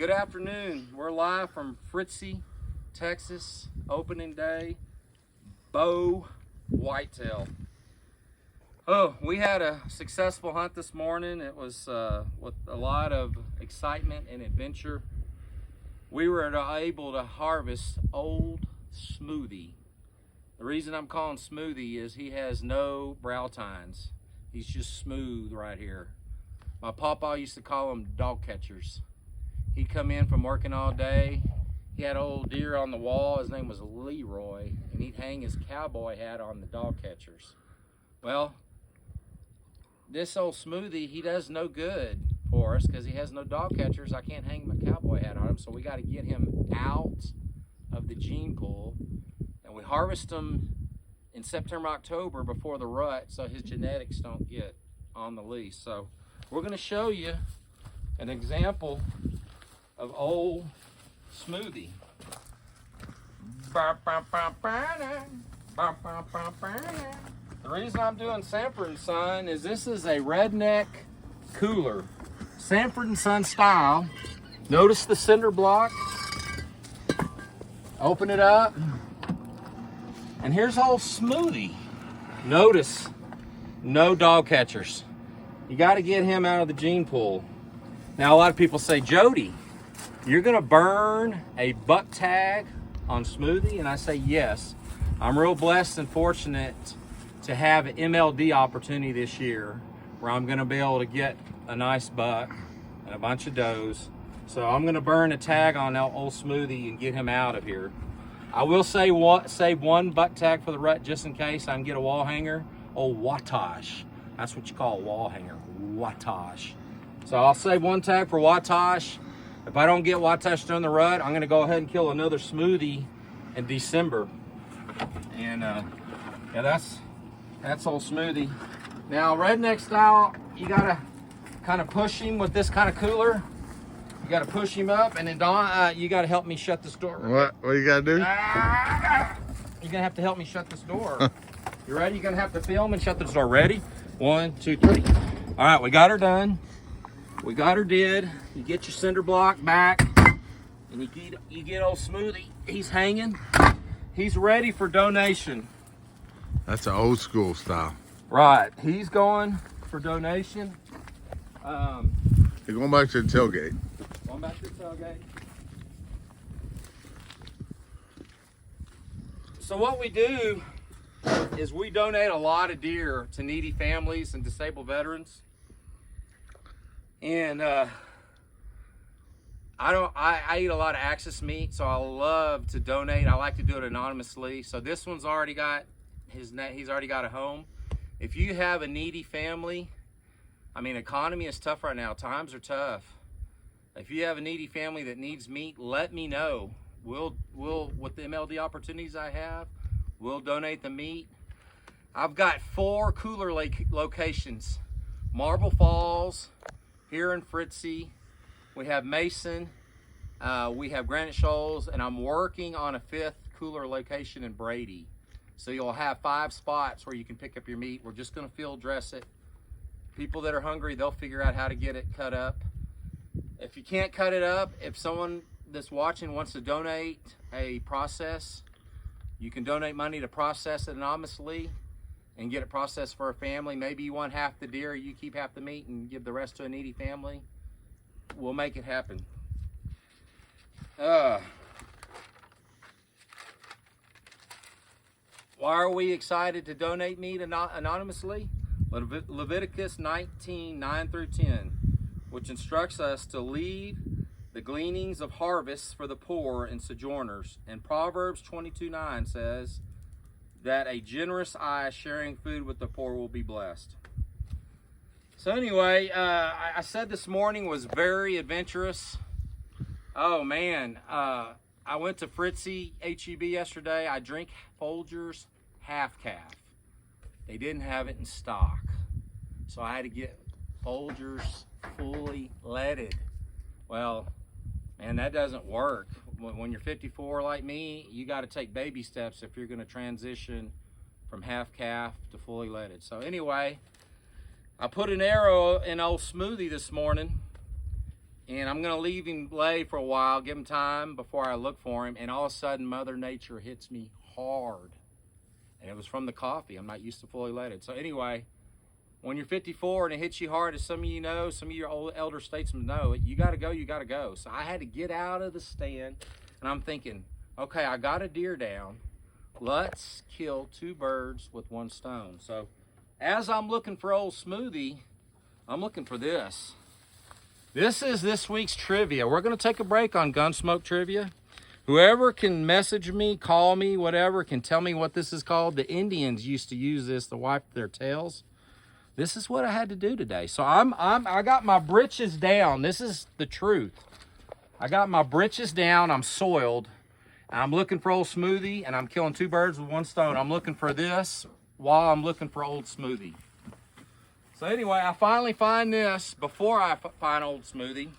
Good afternoon. We're live from Fritzy, Texas, opening day, bow whitetail. Oh, we had a successful hunt this morning. It was with a lot of excitement and adventure. We were able to harvest Old Smoothie. The reason I'm calling Smoothie is he has no brow tines. He's just smooth right here. My papa used to call them dog catchers. He'd come in from working all day. He had an old deer on the wall. His name was Leroy, and he'd hang his cowboy hat on the dog catchers. Well, this old Smoothie, he does no good for us because he has no dog catchers. I can't hang my cowboy hat on him, so we got to get him out of the gene pool. And we harvest him in September, October before the rut, so his genetics don't get on the lease. So we're going to show you an example of Old Smoothie. The reason I'm doing Sanford & Son is this is a Redneck cooler. Sanford & Son style. Notice the cinder block. Open it up. And here's Old Smoothie. Notice, no dog catchers. You got to get him out of the gene pool. Now, a lot of people say, Jody, you're going to burn a buck tag on Smoothie? And I say, yes. I'm real blessed and fortunate to have an MLD opportunity this year where I'm going to be able to get a nice buck and a bunch of does. So I'm going to burn a tag on Old Smoothie and get him out of here. I will say save one buck tag for the rut just in case I can get a wall hanger. Old Wattage. That's what you call a wall hanger, Wattage. So I'll save one tag for Wattage. If I don't get Wattage during the rut, I'm going to go ahead and kill another Smoothie in December. And yeah, that's Old Smoothie. Now, Redneck style, you got to kind of push him with this kind of cooler. You got to push him up, and then Don, you got to help me shut this door. What you got to do? You're going to have to help me shut this door. You ready? You're going to have to film and shut this door. Ready? 1, 2, 3. All right, we got her done. We got her did. You get your cinder block back, and you get Old Smoothie. He's hanging. He's ready for donation. That's an old school style. Right. He's going for donation. You're going back to the tailgate. Going back to the tailgate. So what we do is we donate a lot of deer to needy families and disabled veterans. And I eat a lot of axis meat, so I love to donate. I like to do it anonymously. So this one's already got he's already got a home. If you have a needy family, I mean, economy is tough right now. Times are tough. If you have a needy family that needs meat, let me know. We'll with the MLD opportunities I have, we'll donate the meat. I've got 4 cooler locations: Marble Falls, here in Fritzy, we have Mason, we have Granite Shoals, and I'm working on a 5th cooler location in Brady. So you'll have 5 spots where you can pick up your meat. We're just gonna field dress it. People that are hungry, they'll figure out how to get it cut up. If you can't cut it up, if someone that's watching wants to donate a process, you can donate money to process it anonymously and get it processed for a family. Maybe you want half the deer, you keep half the meat and give the rest to a needy family. We'll make it happen. Why are we excited to donate meat anonymously? Leviticus 19:9-10, which instructs us to leave the gleanings of harvests for the poor and sojourners. And Proverbs 22:9 says that a generous eye sharing food with the poor will be blessed. So anyway, I said this morning was very adventurous. Oh man, I went to Fritzy HEB yesterday. I drank Folgers half calf. They didn't have it in stock, so I had to get Folgers fully leaded. Well, man, that doesn't work. When you're 54 like me, you got to take baby steps if you're going to transition from half calf to fully leaded. So anyway, I put an arrow in Old Smoothie this morning, And I'm going to leave him lay for a while, give him time before I look for him. And all of a sudden, Mother Nature hits me hard. And it was from the coffee. I'm not used to fully loaded. So anyway, when you're 54 and it hits you hard, as some of you know, some of your old elder statesmen know, you got to go, you got to go. So I had to get out of the stand. And I'm thinking, okay, I got a deer down. Let's kill 2 birds with 1 stone. So as I'm looking for Old Smoothie, I'm looking for this. This is this week's trivia. We're going to take a break on Gunsmoke trivia. Whoever can message me, call me, whatever, can tell me what this is called. The Indians used to use this to wipe their tails. This is what I had to do today. So I got my britches down. This is the truth. I got my britches down. I'm soiled. I'm looking for Old Smoothie, and I'm killing 2 birds with 1 stone. I'm looking for this while I'm looking for Old Smoothie. So anyway, I finally find this before I find Old Smoothie.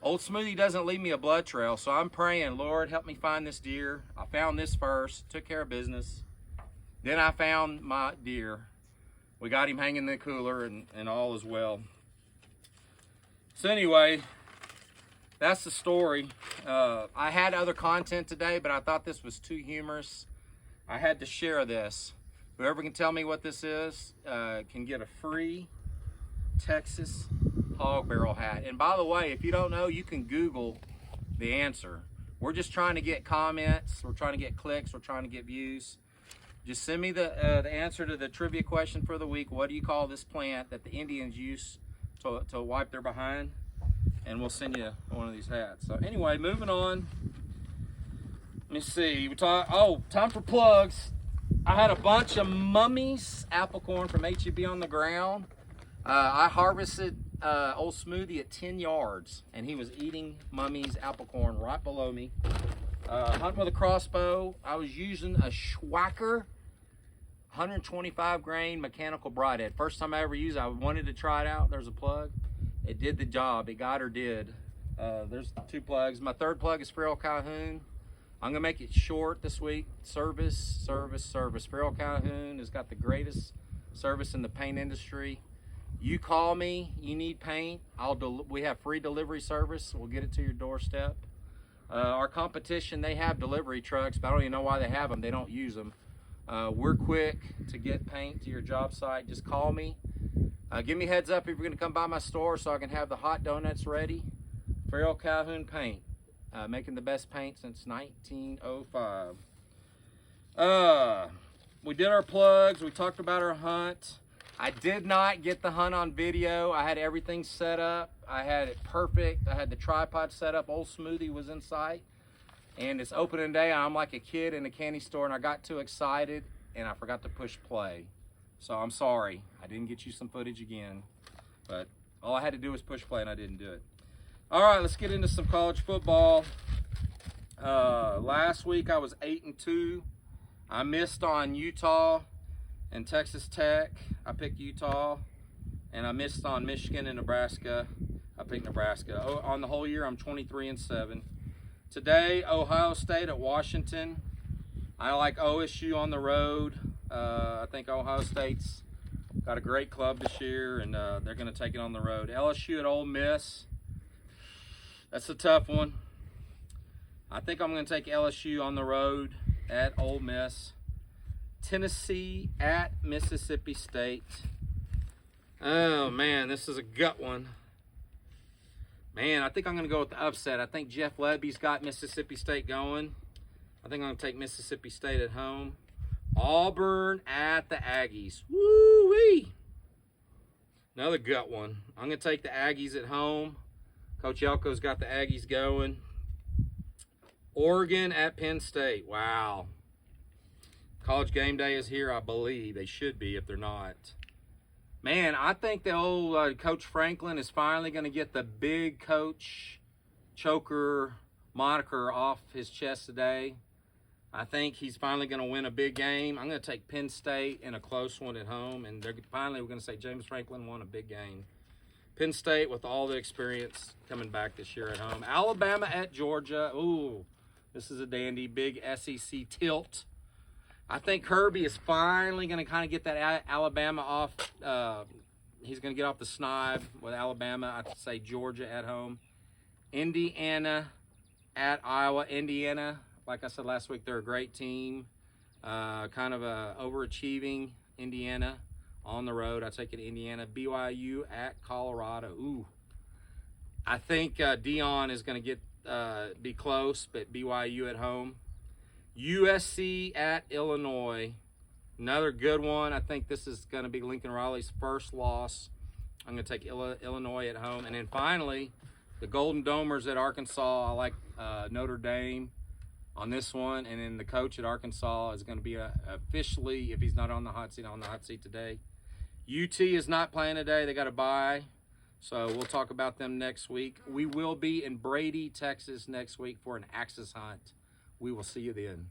Old Smoothie doesn't leave me a blood trail, so I'm praying, Lord, help me find this deer. I found this first, took care of business. Then I found my deer. We got him hanging in the cooler, and all is well. So anyway, that's the story. I had other content today, but I thought this was too humorous. I had to share this. Whoever can tell me what this is can get a free Texas hog barrel hat. And by the way, if you don't know, you can Google the answer. We're just trying to get comments. We're trying to get clicks. We're trying to get views. Just send me the answer to the trivia question for the week. What do you call this plant that the Indians use to wipe their behind? And we'll send you one of these hats. So anyway, moving on. Let me see. Time for plugs. I had a bunch of Mummies apple corn from Epsiode on the ground. I harvested Old Smoothie at 10 yards, and he was eating Mummy's apple corn right below me. Hunting with a crossbow. I was using a Schwacker 125 grain mechanical broadhead. First time I ever used it. I wanted to try it out. There's a plug. It did the job. It got or did. There's 2 plugs. My 3rd plug is Feral Calhoun. I'm gonna make it short this week. Service. Feral Calhoun has got the greatest service in the paint industry. You call me, you need paint, we have free delivery service. We'll get it to your doorstep. Our competition, they have delivery trucks, but I don't even know why they have them. They don't use them. We're quick to get paint to your job site. Just call me. Give me a heads up if you're gonna come by my store so I can have the hot donuts ready. Feral Calhoun Paint. Making the best paint since 1905. We did our plugs. We talked about our hunt. I did not get the hunt on video. I had everything set up. I had it perfect. I had the tripod set up. Old Smoothie was in sight. And it's opening day. I'm like a kid in a candy store, and I got too excited, and I forgot to push play. So I'm sorry. I didn't get you some footage again. But all I had to do was push play, and I didn't do it. All right, let's get into some college football. Last week I was 8-2. I missed on Utah and Texas Tech. I picked Utah, and I missed on Michigan and Nebraska. I picked Nebraska. On the whole year, I'm 23-7. Today, Ohio State at Washington. I like OSU on the road. I think Ohio State's got a great club this year, and they're going to take it on the road. LSU at Ole Miss. That's a tough one. I think I'm going to take LSU on the road at Ole Miss. Tennessee at Mississippi State. Oh, man, this is a gut one. Man, I think I'm going to go with the upset. I think Jeff Lebby's got Mississippi State going. I think I'm going to take Mississippi State at home. Auburn at the Aggies. Woo-wee! Another gut one. I'm going to take the Aggies at home. Coach Elko's got the Aggies going. Oregon at Penn State. Wow. College game day is here, I believe. They should be if they're not. Man, I think the old Coach Franklin is finally going to get the big coach choker moniker off his chest today. I think he's finally going to win a big game. I'm going to take Penn State in a close one at home, and finally we're going to say James Franklin won a big game. Penn State with all the experience coming back this year at home. Alabama at Georgia. Ooh, this is a dandy. Big SEC tilt. I think Kirby is finally going to kind of get that Alabama off. He's going to get off the snipe with Alabama. I'd say Georgia at home. Indiana at Iowa. Indiana, like I said last week, they're a great team. Kind of a overachieving Indiana on the road. I take it Indiana. BYU at Colorado. Ooh, I think Dion is going to be close, but BYU at home. USC at Illinois. Another good one. I think this is going to be Lincoln Riley's first loss. I'm going to take Illinois at home. And then finally, the Golden Domers at Arkansas. I like Notre Dame on this one. And then the coach at Arkansas is going to be officially, if he's not on the hot seat today. UT is not playing today. They got a bye. So we'll talk about them next week. We will be in Brady, Texas next week for an Axis hunt. We will see you then.